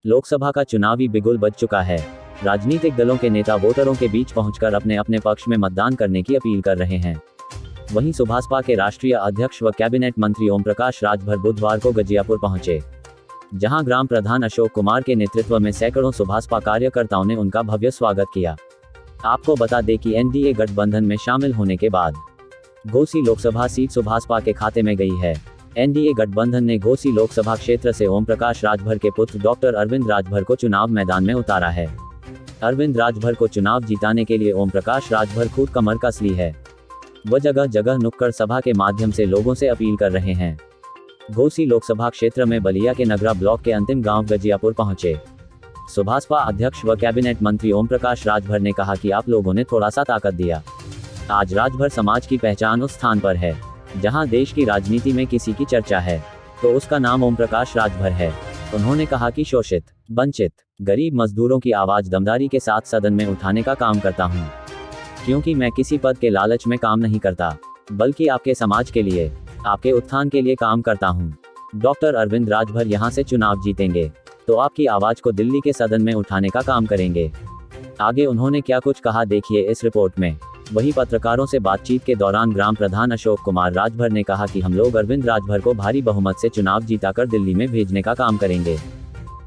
लोकसभा का चुनावी बिगुल बज चुका है। राजनीतिक दलों के नेता वोटरों के बीच पहुंचकर अपने अपने पक्ष में मतदान करने की अपील कर रहे हैं। वहीं सुभासपा के राष्ट्रीय अध्यक्ष व कैबिनेट मंत्री ओम प्रकाश राजभर बुधवार को गजियापुर पहुंचे, जहां ग्राम प्रधान अशोक कुमार के नेतृत्व में सैकड़ों सुभासपा कार्यकर्ताओं ने उनका भव्य स्वागत किया। आपको बता दें कि एनडीए गठबंधन में शामिल होने के बाद घोसी लोकसभा सीट सुभासपा के खाते में गई है। एनडीए गठबंधन ने घोसी लोकसभा क्षेत्र से ओम प्रकाश राजभर के पुत्र डॉक्टर अरविंद राजभर को चुनाव मैदान में उतारा है। अरविंद राजभर को चुनाव जिताने के लिए ओम प्रकाश राजभर खुद कमर कस ली है। वह जगह जगह नुक्कड़ सभा के माध्यम से लोगों से अपील कर रहे हैं। घोसी लोकसभा क्षेत्र में बलिया के नगरा ब्लॉक के अंतिम गांव गजियापुर पहुंचे सुभासपा अध्यक्ष व कैबिनेट मंत्री ओम प्रकाश राजभर ने कहा कि आप लोगों ने थोड़ा सा ताकत दिया। आज राजभर समाज की पहचान उस स्थान पर है जहां देश की राजनीति में किसी की चर्चा है तो उसका नाम ओम प्रकाश राजभर है। उन्होंने कहा कि शोषित, वंचित, गरीब मजदूरों की आवाज दमदारी के साथ सदन में उठाने का काम करता हूं, क्योंकि मैं किसी पद के लालच में काम नहीं करता, बल्कि आपके समाज के लिए, आपके उत्थान के लिए काम करता हूं। डॉक्टर अरविंद राजभर यहां से चुनाव जीतेंगे तो आपकी आवाज को दिल्ली के सदन में उठाने का काम करेंगे। आगे उन्होंने क्या कुछ कहा, देखिए इस रिपोर्ट में। वहीं पत्रकारों से बातचीत के दौरान ग्राम प्रधान अशोक कुमार राजभर ने कहा कि हम लोग अरविंद राजभर को भारी बहुमत से चुनाव जीताकर दिल्ली में भेजने का काम करेंगे।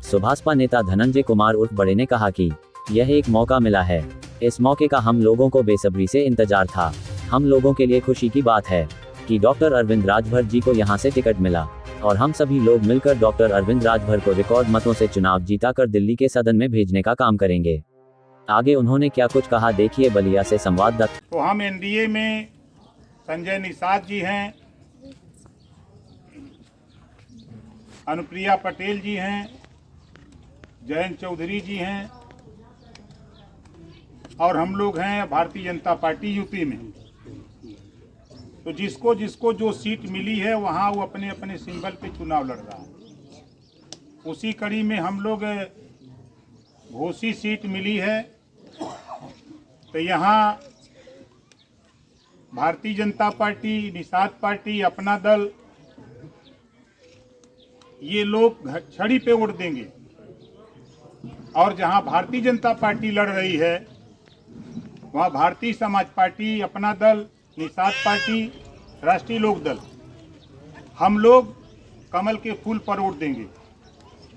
सुभासपा नेता धनंजय कुमार उर्फ बड़े ने कहा कि यह एक मौका मिला है, इस मौके का हम लोगों को बेसब्री से इंतजार था। हम लोगों के लिए खुशी की बात है कि डॉक्टर अरविंद राजभर जी को यहां से टिकट मिला और हम सभी लोग मिलकर डॉक्टर अरविंद राजभर को रिकॉर्ड मतों से चुनाव जीताकर दिल्ली के सदन में भेजने का काम करेंगे। आगे उन्होंने क्या कुछ कहा, देखिए बलिया से संवाददाता। तो हम एनडीए में संजय निषाद जी हैं, अनुप्रिया पटेल जी हैं, जयंत चौधरी जी हैं और हम लोग हैं भारतीय जनता पार्टी यूपी में। तो जिसको जिसको जो सीट मिली है वहाँ वो अपने अपने सिंबल पे चुनाव लड़ रहा है। उसी कड़ी में हम लोग घोसी सीट मिली है तो यहाँ भारतीय जनता पार्टी, निषाद पार्टी, अपना दल, ये लोग छड़ी पे वोट देंगे और जहाँ भारतीय जनता पार्टी लड़ रही है वहाँ भारतीय समाज पार्टी, अपना दल, निषाद पार्टी, राष्ट्रीय लोक दल, हम लोग कमल के फूल पर वोट देंगे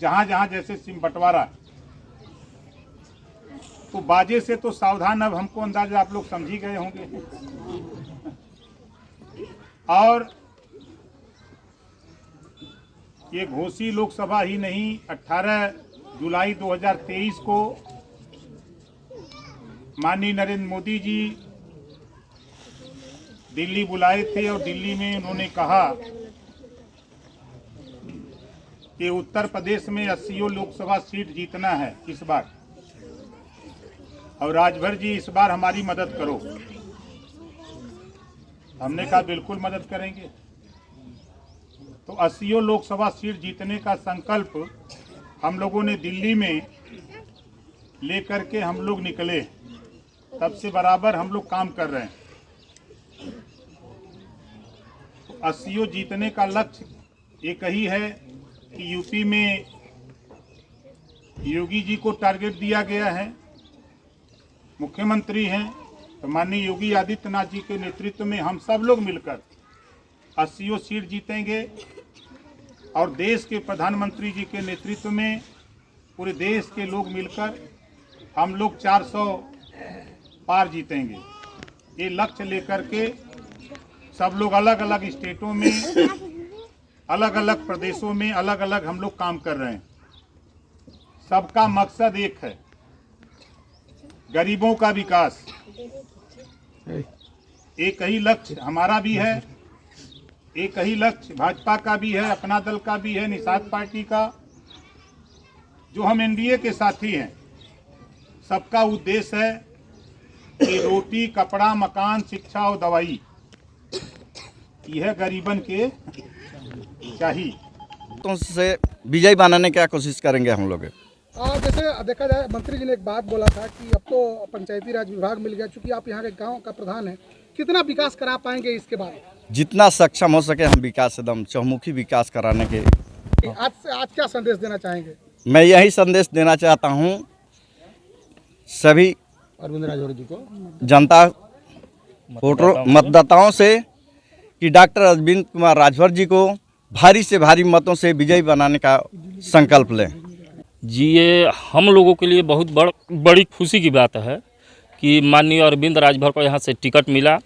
जहाँ जहाँ जैसे सिम बंटवारा है। तो बाजे से तो सावधान, अब हमको अंदाजा आप लोग समझ ही गए होंगे। और ये घोसी लोकसभा ही नहीं, 18 जुलाई 2023 को माननीय नरेंद्र मोदी जी दिल्ली बुलाए थे और दिल्ली में उन्होंने कहा कि उत्तर प्रदेश में 80 लोकसभा सीट जीतना है इस बार, और राजभर जी इस बार हमारी मदद करो। हमने कहा बिल्कुल मदद करेंगे। तो 80 लोकसभा सीट जीतने का संकल्प हम लोगों ने दिल्ली में लेकर के हम लोग निकले, तब से बराबर हम लोग काम कर रहे हैं। तो 80 जीतने का लक्ष्य एक ही है कि यूपी में योगी जी को टारगेट दिया गया है, मुख्यमंत्री हैं तो माननीय योगी आदित्यनाथ जी के नेतृत्व में हम सब लोग मिलकर 80 सीट जीतेंगे और देश के प्रधानमंत्री जी के नेतृत्व में पूरे देश के लोग मिलकर हम लोग 400 पार जीतेंगे। ये लक्ष्य लेकर के सब लोग अलग अलग स्टेटों में, अलग अलग प्रदेशों में अलग अलग हम लोग काम कर रहे हैं। सबका मकसद एक है, गरीबों का विकास। एक ही लक्ष्य हमारा भी है, एक ही लक्ष्य भाजपा का भी है, अपना दल का भी है, निषाद पार्टी का, जो हम एनडीए के साथी हैं। सबका उद्देश्य है कि रोटी, कपड़ा, मकान, शिक्षा और दवाई यह गरीबन के चाहिए। तो से विजय बनाने की कोशिश करेंगे हम लोग। जैसे देखा जाए, मंत्री जी ने एक बात बोला था कि अब तो पंचायती राज विभाग मिल गया, चूंकि आप यहाँ के गांव का प्रधान हैं, कितना विकास करा पाएंगे इसके बाद? जितना सक्षम हो सके हम विकास, एकदम चहुमुखी विकास कराने के। आज क्या संदेश देना चाहेंगे? मैं यही संदेश देना चाहता हूँ सभी अरविंद राजभर जी को जनता वोटरों मतदाताओं से कि डॉक्टर अरविंद कुमार राजभर जी को भारी से भारी मतों से विजयी बनाने का संकल्प लें। जी, ये हम लोगों के लिए बहुत बड़ी खुशी की बात है कि माननीय अरविंद राजभर को यहाँ से टिकट मिला।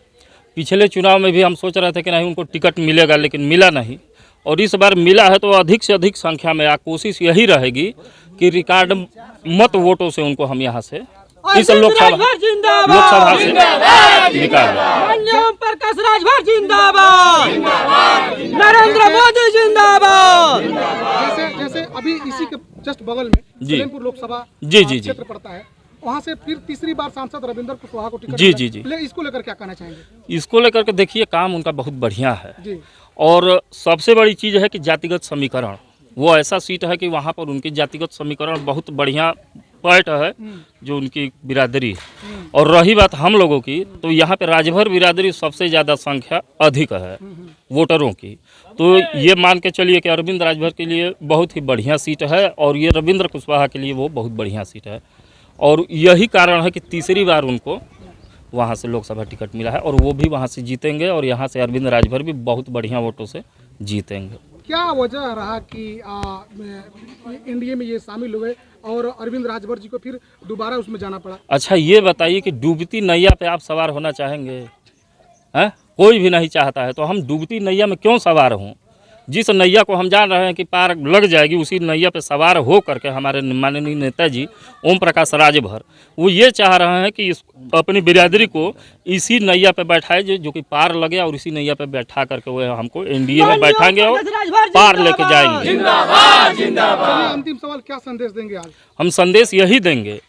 पिछले चुनाव में भी हम सोच रहे थे कि नहीं उनको टिकट मिलेगा, लेकिन मिला नहीं, और इस बार मिला है तो अधिक से अधिक संख्या में कोशिश यही रहेगी कि रिकॉर्ड मत वोटों से उनको हम यहाँ से इस लोकसभा से निकाल दें। ओम प्रकाश राजभर जिंदाबाद, नरेंद्र मोदी जिंदाबाद। जैसे अभी इसी के जस्ट बगल में जी। सलेमपुर लोकसभा जी। क्षेत्र पड़ता है, वहाँ से फिर तीसरी बार सांसद रविंद्र कुशवाहा को टिकट जी। मिला। जी जी इसको लेकर क्या कहना चाहेंगे? इसको लेकर के देखिए काम उनका बहुत बढ़िया है, जी। और सबसे बड़ी चीज़ है कि जातिगत समीकरण, वो ऐसा सीट है कि वहाँ पर उनकी जातिगत समीकरण बहुत बढ़िया पॉइंट है जो उनकी बिरादरी है। और रही बात हम लोगों की, तो यहाँ पे राजभर बिरादरी सबसे ज़्यादा संख्या अधिक है वोटरों की, तो ये मान के चलिए कि अरविंद राजभर के लिए बहुत ही बढ़िया सीट है, और ये रविंद्र कुशवाहा के लिए वो बहुत बढ़िया सीट है, और यही कारण है कि तीसरी बार उनको वहाँ से लोकसभा टिकट मिला है, और वो भी वहाँ से जीतेंगे, और यहाँ से अरविंद राजभर भी बहुत बढ़िया वोटों से जीतेंगे। क्या वजह रहा कि एनडीए में ये शामिल हुए और अरविंद राजभर जी को फिर दोबारा उसमें जाना पड़ा? अच्छा, ये बताइए कि डूबती नैया पे आप सवार होना चाहेंगे? हैं? कोई भी नहीं चाहता है, तो हम डूबती नैया में क्यों सवार हों? जिस नैया को हम जान रहे हैं कि पार लग जाएगी, उसी नैया पे सवार हो करके हमारे माननीय नेताजी ओम प्रकाश राजभर वो ये चाह रहे हैं कि अपनी बिरादरी को इसी नैया पे बैठाए जो कि पार लगे, और इसी नैया पे बैठा करके वो हमको एनडीए में बैठाएंगे और पार लेके जाएंगे। चलिए, अंतिम सवाल, क्या संदेश देंगे आज? हम संदेश यही देंगे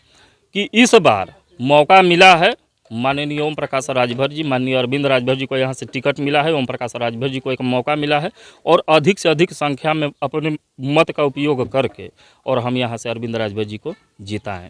कि इस बार मौका मिला है, माननीय ओम प्रकाश राजभर जी, माननीय अरविंद राजभर जी को यहाँ से टिकट मिला है, ओम प्रकाश राजभर जी को एक मौका मिला है, और अधिक से अधिक संख्या में अपने मत का उपयोग करके और हम यहाँ से अरविंद राजभर जी को जिताएं।